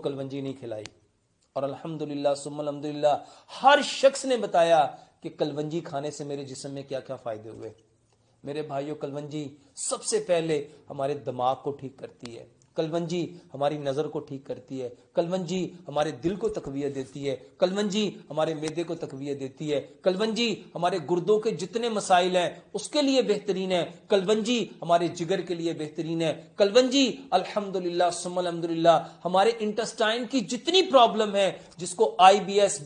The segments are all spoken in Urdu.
کلونجی نہیں کھلائی. اور الحمدللہ ثم الحمدللہ ہر شخص نے بتایا کہ کلونجی کھانے سے میرے جسم میں کیا کیا فائدے ہوئے. میرے بھائیوں، کلونجی سب سے پہلے ہمارے دماغ کو ٹھیک کرتی ہے. کلونجی ہماری نظر کو ٹھیک کرتی ہے. کلونجی ہمارے دل کو تقویت دیتی ہے. کلونجی ہمارے معدے کو تقویت دیتی ہے. کلونجی ہمارے گردوں کے جتنے مسائل ہیں اس کے لیے بہترین ہے. کلونجی ہمارے جگر کے لیے بہترین ہے. کلونجی الحمدللہ ثم الحمدللہ ہمارے انٹسٹائن کی جتنی پرابلم ہے، جس کو IBS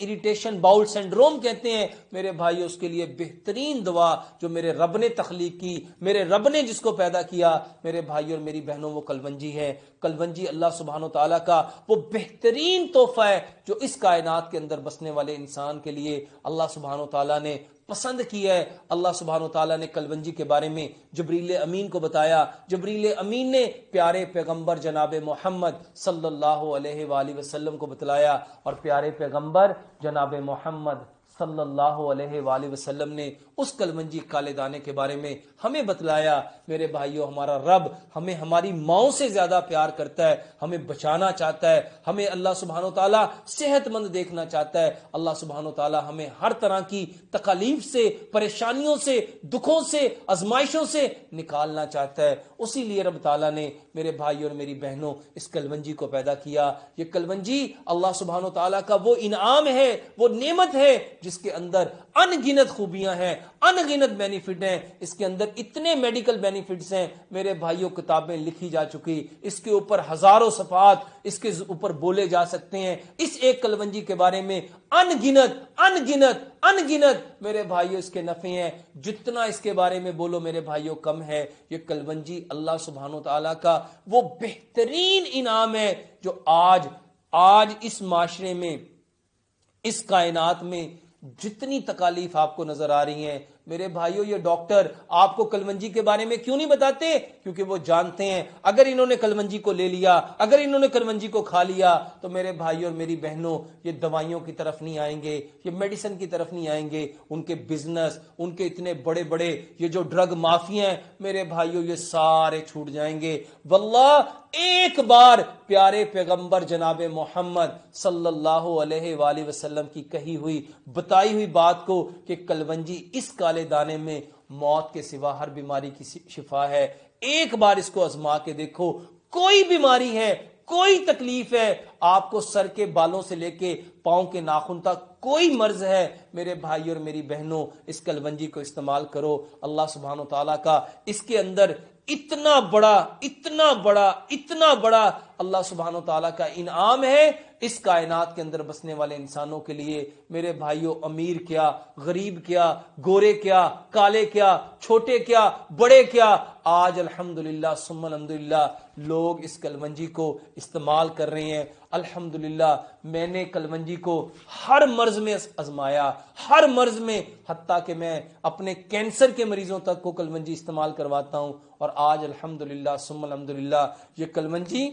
اریٹیشن باؤل سنڈروم کہتے ہیں، میرے بھائی اس کے لیے بہترین دوا جو میرے رب نے تخلیق کی، میرے رب نے جس کو پیدا کیا، میرے بھائی اور میری بہنوں، وہ کلونجی ہے. کلونجی اللہ سبحانہ و تعالیٰ کا وہ بہترین تحفہ ہے جو اس کائنات کے اندر بسنے والے انسان کے لیے اللہ سبحانہ و تعالیٰ نے پسند کیا ہے. اللہ سبحانہ و تعالیٰ نے کلونجی کے بارے میں جبریل امین کو بتایا. جبریل امین نے پیارے پیغمبر جناب محمد صلی اللہ علیہ وآلہ وسلم کو بتلایا، اور پیارے پیغمبر جناب محمد صلی اللہ علیہ وآلہ وسلم نے اس کلونجی کالے دانے کے بارے میں ہمیں بتلایا. میرے بھائیوں، ہمارا رب ہمیں ہماری ماؤں سے زیادہ پیار کرتا ہے، ہمیں بچانا چاہتا ہے، ہمیں اللہ سبحانہ و تعالیٰ صحت مند دیکھنا چاہتا ہے. اللہ سبحانہ و تعالیٰ ہمیں ہر طرح کی تکالیف سے، پریشانیوں سے، دکھوں سے، آزمائشوں سے نکالنا چاہتا ہے. اسی لیے رب تعالیٰ نے میرے بھائی اور میری بہنوں اس کلونجی کو پیدا کیا. یہ کلونجی اللہ سبحانہ و تعالیٰ کا وہ انعام ہے، وہ نعمت ہے جس کے اندر ان گنت خوبیاں ہیں، ان گنت بینیفٹ ہیں. اس کے اندر اتنے میڈیکل بینیفٹس ہیں میرے بھائیوں، کتابیں لکھی جا چکی، اس کے اوپر ہزاروں صفحات اس کے اوپر بولے جا سکتے ہیں. اس ایک کلونجی کے بارے میں ان گنت میرے بھائیوں اس کے نفع ہیں. جتنا اس کے بارے میں بولو میرے بھائیوں کم ہے. یہ کلونجی اللہ سبحانہ و تعالیٰ کا وہ بہترین انعام ہے جو آج اس معاشرے میں، اس کائنات میں جتنی تکالیف آپ کو نظر آ رہی ہیں میرے بھائیوں، یہ ڈاکٹر آپ کو کلونجی کے بارے میں کیوں نہیں بتاتے؟ کیونکہ وہ جانتے ہیں اگر انہوں نے کلونجی کو لے لیا، اگر انہوں نے کلونجی کو کھا لیا تو میرے بھائیوں اور میری بہنوں یہ دوائیوں کی طرف نہیں آئیں گے، یہ میڈیسن کی طرف نہیں آئیں گے. ان کے بزنس، ان کے اتنے بڑے بڑے یہ جو ڈرگ مافیا ہیں میرے بھائیوں، یہ سارے چھوٹ جائیں گے. واللہ ایک بار پیارے پیغمبر جناب محمد صلی اللہ علیہ وآلہ وسلم کی کہی ہوئی، بتائی ہوئی بات کو کہ کلونجی اس کالے دانے میں موت کے سوا ہر بیماری کی شفا ہے، ایک بار اس کو آزما کے دیکھو. کوئی بیماری ہے، کوئی تکلیف ہے آپ کو، سر کے بالوں سے لے کے پاؤں کے ناخن تک کوئی مرض ہے میرے بھائی اور میری بہنوں، اس کلونجی کو استعمال کرو. اللہ سبحانہ و تعالیٰ کا اس کے اندر اتنا بڑا اللہ سبحانہ و تعالیٰ کا انعام ہے اس کائنات کے اندر بسنے والے انسانوں کے لیے. میرے بھائیوں، امیر کیا، غریب کیا، گورے کیا، کالے کیا، چھوٹے کیا، بڑے کیا، آج الحمدللہ ثم الحمدللہ لوگ اس کلونجی کو استعمال کر رہے ہیں. الحمدللہ میں نے کلونجی کو ہر مرض میں آزمایا، ہر مرض میں، حتیٰ کہ میں اپنے کینسر کے مریضوں تک کو کلونجی استعمال کرواتا ہوں. اور آج الحمدللہ ثم الحمدللہ یہ کلونجی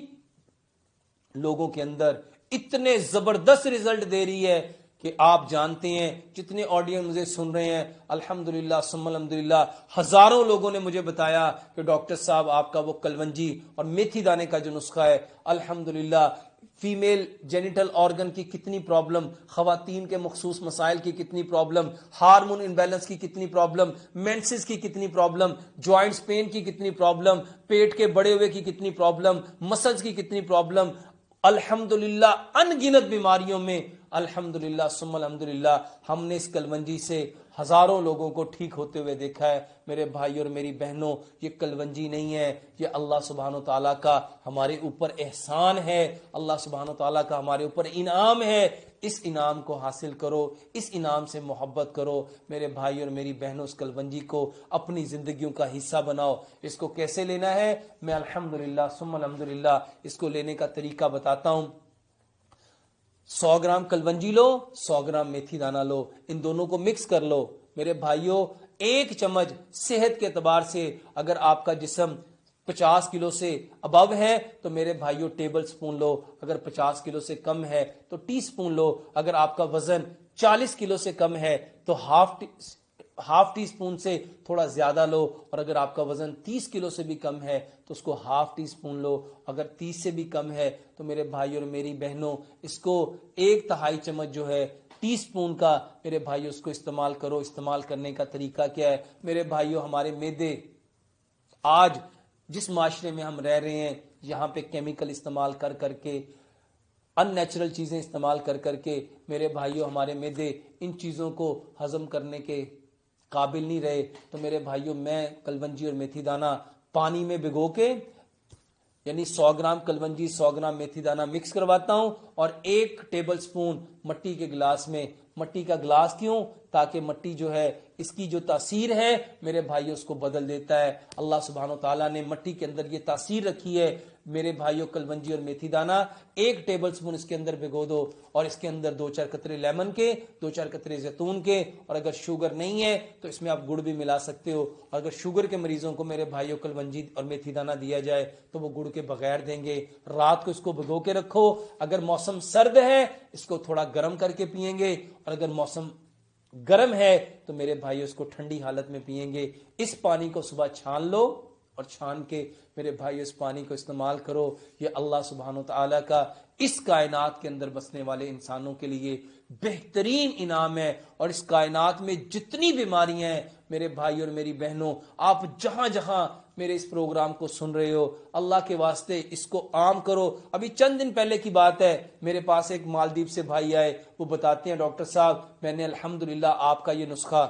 لوگوں کے اندر اتنے زبردست رزلٹ دے رہی ہے کہ آپ جانتے ہیں، جتنے آڈینس مجھے سن رہے ہیں الحمدللہ ثم الحمدللہ ہزاروں لوگوں نے مجھے بتایا کہ ڈاکٹر صاحب آپ کا وہ کلونجی اور میتھی دانے کا جو نسخہ ہے، الحمدللہ فیمیل جینیٹل آرگن کی کتنی پرابلم، خواتین کے مخصوص مسائل کی کتنی پرابلم، ہارمون امبیلنس کی کتنی پرابلم، مینسز کی کتنی پرابلم، جوائنٹس پین کی کتنی پرابلم، پیٹ کے بڑے ہوئے کی کتنی پرابلم، مسلز کی کتنی پرابلم، الحمدللہ ان گنت بیماریوں میں الحمدللہ ثم الحمدللہ ہم نے اس کلونجی سے ہزاروں لوگوں کو ٹھیک ہوتے ہوئے دیکھا ہے. میرے بھائی اور میری بہنوں، یہ کلونجی نہیں ہے، یہ اللہ سبحانہ و تعالیٰ کا ہمارے اوپر احسان ہے، اللہ سبحانہ و تعالیٰ کا ہمارے اوپر انعام ہے. اس انعام کو حاصل کرو، اس انعام سے محبت کرو. میرے بھائی اور میری بہنوں، اس کلونجی کو اپنی زندگیوں کا حصہ بناؤ. اس کو کیسے لینا ہے میں الحمدللہ ثم الحمدللہ اس کو لینے کا طریقہ بتاتا ہوں. 100 گرام کلونجی لو، 100 گرام میتھی دانہ لو، ان دونوں کو مکس کر لو. میرے بھائیوں، ایک چمچ صحت کے اعتبار سے اگر آپ کا جسم 50 کلو سے ابو ہے تو میرے بھائیوں ٹیبل سپون لو، اگر 50 کلو سے کم ہے تو ٹی سپون لو، اگر آپ کا وزن 40 کلو سے کم ہے تو ہاف ٹی اسپون سے تھوڑا زیادہ لو، اور اگر آپ کا وزن 30 کلو سے بھی کم ہے تو اس کو ہاف ٹی اسپون لو، اگر 30 سے بھی کم ہے تو میرے بھائی اور میری بہنوں اس کو 1/3 چمچ جو ہے ٹی اسپون کا میرے بھائیو اس کو استعمال کرو۔ استعمال کرنے کا طریقہ کیا ہے میرے بھائیو؟ ہمارے معدے آج جس معاشرے میں ہم رہ رہے ہیں، یہاں پہ کیمیکل استعمال کر کر کے، ان نیچرل چیزیں استعمال کر کر کے میرے بھائیوں ہمارے معدے ان چیزوں کو ہضم کرنے کے قابل نہیں رہے۔ تو میرے بھائیوں میں کلونجی اور میتھی دانہ پانی میں بھگو کے، یعنی 100 گرام کلونجی 100 گرام میتھی دانہ مکس کرواتا ہوں، اور 1 ٹیبل سپون مٹی کے گلاس میں، مٹی کا گلاس کیوں؟ تاکہ مٹی جو ہے اس کی جو تاثیر ہے میرے بھائیوں اس کو بدل دیتا ہے۔ اللہ سبحانہ و تعالیٰ نے مٹی کے اندر یہ تاثیر رکھی ہے میرے بھائیوں، کلونجی اور میتھی دانہ 1 ٹیبل سپون اس کے اندر بھگو دو، اور اس کے اندر 2-4 قطرے لیمن کے، 2-4 قطرے زیتون کے، اور اگر شوگر نہیں ہے تو اس میں آپ گڑ بھی ملا سکتے ہو۔ اور اگر شوگر کے مریضوں کو میرے بھائیوں کلونجی اور میتھی دانہ دیا جائے تو وہ گڑ کے بغیر دیں گے۔ رات کو اس کو بھگو کے رکھو، اگر موسم سرد ہے اس کو تھوڑا گرم کر کے پئیں گے، اور اگر موسم گرم ہے تو میرے بھائی اس کو ٹھنڈی حالت میں پئیں گے۔ اس پانی کو صبح چھان لو، اور چھان کے میرے بھائی اس پانی کو استعمال کرو۔ یہ اللہ سبحانہ و تعالیٰ کا اس کائنات کے اندر بسنے والے انسانوں کے لیے بہترین انعام ہے۔ اور اس کائنات میں جتنی بیماریاں ہیں میرے بھائی اور میری بہنوں، آپ جہاں جہاں میرے اس پروگرام کو سن رہے ہو، اللہ کے واسطے اس کو عام کرو۔ ابھی چند دن پہلے کی بات ہے، میرے پاس ایک مالدیپ سے بھائی آئے، وہ بتاتے ہیں ڈاکٹر صاحب میں نے الحمدللہ آپ کا یہ نسخہ،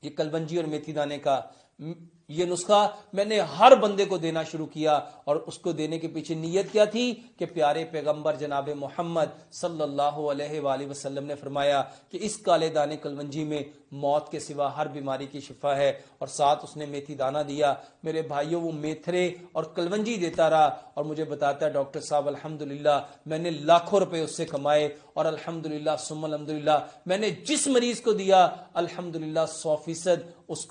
یہ کلونجی اور میتھی دانے کا یہ نسخہ میں نے ہر بندے کو دینا شروع کیا، اور اس کو دینے کے پیچھے نیت کیا تھی کہ پیارے پیغمبر جناب محمد صلی اللہ علیہ وآلہ وسلم نے فرمایا کہ اس کالے دانے کلونجی میں موت کے سوا ہر بیماری کی شفا ہے، اور ساتھ اس نے میتھی دانہ دیا۔ میرے بھائیوں وہ میتھرے اور کلونجی دیتا رہا، اور مجھے بتاتا ہے ڈاکٹر صاحب الحمدللہ میں نے لاکھوں روپے اس سے کمائے، اور الحمدللہ ثم الحمدللہ میں نے جس مریض کو دیا الحمدللہ 100% اس کو